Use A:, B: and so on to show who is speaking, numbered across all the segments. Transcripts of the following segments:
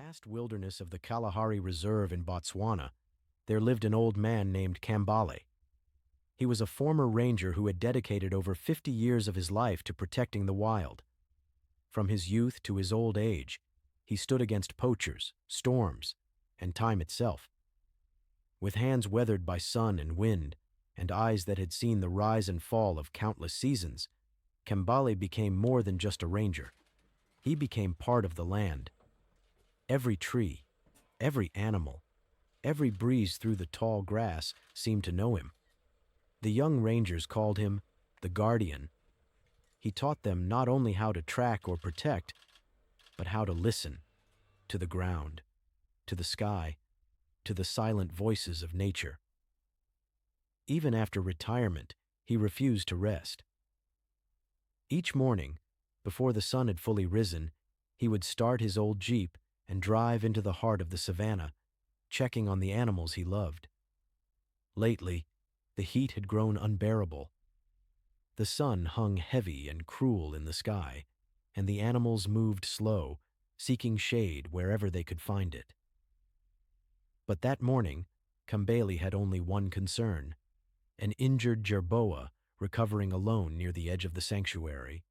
A: vast wilderness of the Kalahari Reserve in Botswana, there lived an old man named Kambale. He was a former ranger who had dedicated over 50 years of his life to protecting the wild. From his youth to his old age, he stood against poachers, storms, and time itself. With hands weathered by sun and wind, and eyes that had seen the rise and fall of countless seasons, Kambale became more than just a ranger. He became part of the land. Every tree, every animal, every breeze through the tall grass seemed to know him. The young rangers called him the Guardian. He taught them not only how to track or protect, but how to listen to the ground, to the sky, to the silent voices of nature. Even after retirement, he refused to rest. Each morning, before the sun had fully risen, he would start his old Jeep and drive into the heart of the savannah, checking on the animals he loved. Lately, the heat had grown unbearable. The sun hung heavy and cruel in the sky, and the animals moved slow, seeking shade wherever they could find it. But that morning, Kambale had only one concern: an injured jerboa recovering alone near the edge of the sanctuary.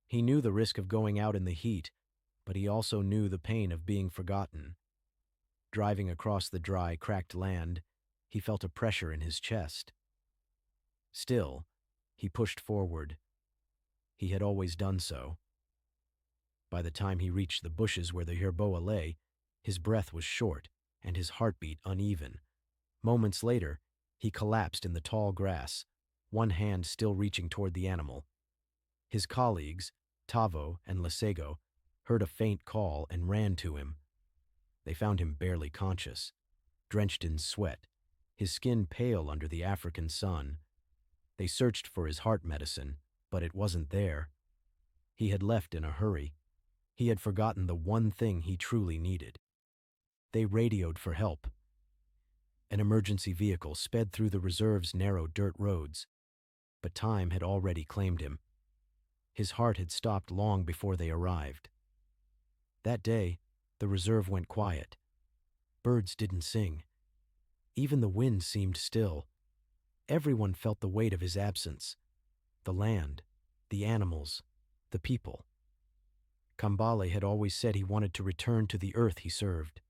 A: He knew the risk of going out in the heat, but he also knew the pain of being forgotten. Driving across the dry, cracked land, he felt a pressure in his chest. Still, he pushed forward. He had always done so. By the time he reached the bushes where the jerboa lay, his breath was short and his heartbeat uneven. Moments later, he collapsed in the tall grass, one hand still reaching toward the animal. His colleagues, Tavo and Lesego, heard a faint call and ran to him. They found him barely conscious, drenched in sweat, his skin pale under the African sun. They searched for his heart medicine, but it wasn't there. He had left in a hurry. He had forgotten the one thing he truly needed. They radioed for help. An emergency vehicle sped through the reserve's narrow dirt roads, but time had already claimed him. His heart had stopped long before they arrived. That day, the reserve went quiet. Birds didn't sing. Even the wind seemed still. Everyone felt the weight of his absence. The land, the animals, the people. Kambale had always said he wanted to return to the earth he served.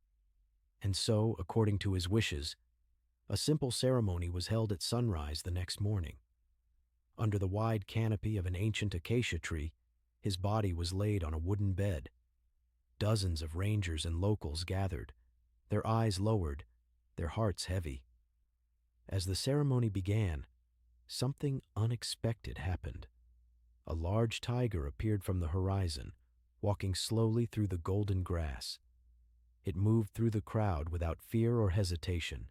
A: And so, according to his wishes, a simple ceremony was held at sunrise the next morning. Under the wide canopy of an ancient acacia tree, his body was laid on a wooden bed. Dozens of rangers and locals gathered, their eyes lowered, their hearts heavy. As the ceremony began, something unexpected happened. A large tiger appeared from the horizon, walking slowly through the golden grass. It moved through the crowd without fear or hesitation.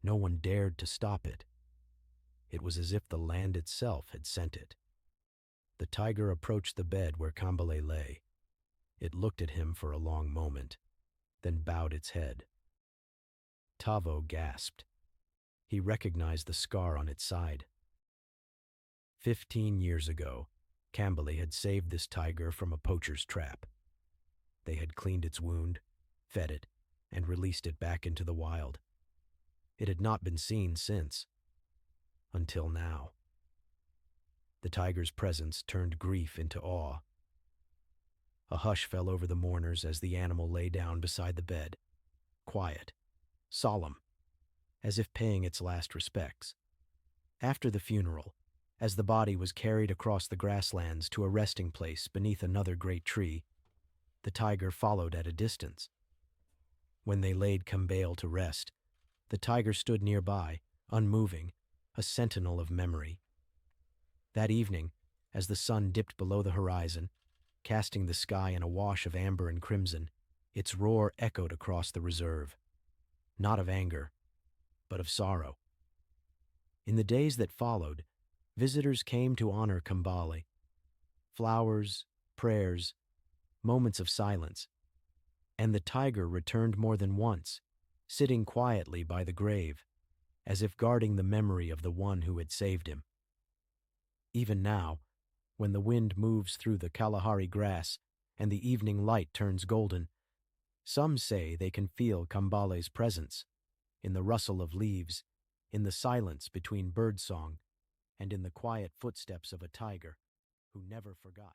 A: No one dared to stop it. It was as if the land itself had sent it. The tiger approached the bed where Kambale lay. It looked at him for a long moment, then bowed its head. Tavo gasped. He recognized the scar on its side. 15 years ago, Kambale had saved this tiger from a poacher's trap. They had cleaned its wound, fed it, and released it back into the wild. It had not been seen since. Until now. The tiger's presence turned grief into awe. A hush fell over the mourners as the animal lay down beside the bed, quiet, solemn, as if paying its last respects. After the funeral, as the body was carried across the grasslands to a resting place beneath another great tree, the tiger followed at a distance. When they laid Kambale to rest, the tiger stood nearby, unmoving, a sentinel of memory. That evening, as the sun dipped below the horizon, casting the sky in a wash of amber and crimson, its roar echoed across the reserve, not of anger, but of sorrow. In the days that followed, visitors came to honor Kambale. Flowers, prayers, moments of silence, and the tiger returned more than once, sitting quietly by the grave, as if guarding the memory of the one who had saved him. Even now, when the wind moves through the Kalahari grass and the evening light turns golden, Some say they can feel Kambale's presence, in the rustle of leaves, in the silence between birdsong, and in the quiet footsteps of a tiger who never forgot.